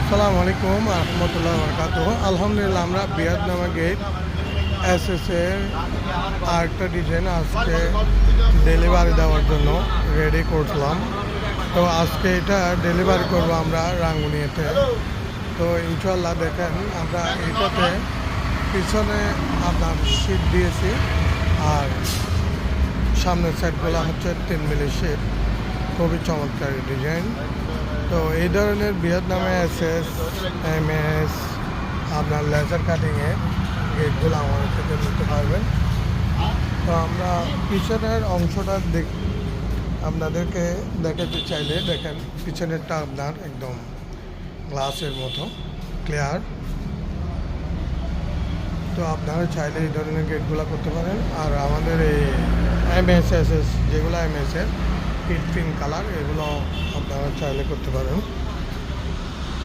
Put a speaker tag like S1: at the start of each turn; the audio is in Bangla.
S1: আসসালামু আলাইকুম রহমতুল্লাহ বরকাতুহ। আলহামদুলিল্লাহ আমরা বিয়াদনামা গেট এসএসএ আরেকটা ডিজাইন আজকে ডেলিভারি দেওয়ার জন্য রেডি করলাম। তো আজকে এটা ডেলিভারি করব আমরা রাঙ্গুনিয়াতে। তো ইনশাল্লাহ দেখেন আমরা এটাতে পিছনে আপনার শীট দিয়েছি আর সামনের সাইডগুলো হচ্ছে 3 মিলি শীট, খুবই চমৎকার ডিজাইন। তো এই ধরনের ভিয়েতনামে এসএস এমএস আপনার লেজার কাটিংয়ে গেটগুলো আমাদের থেকে নিতে পারবেন। তো আমরা পিছনের অংশটা আপনাদেরকে দেখাতে চাইলে দেখেন, পিছনেরটা আপনার একদম গ্লাসের মতো ক্লিয়ার। তো আপনারা চাইলে এই ধরনের গেটগুলো করতে পারেন। আর আমাদের এই এমএস এসএস যেগুলো এমএসের পিঙ্ক কালার, এগুলো আপনারা চাইলে করতে পারেন।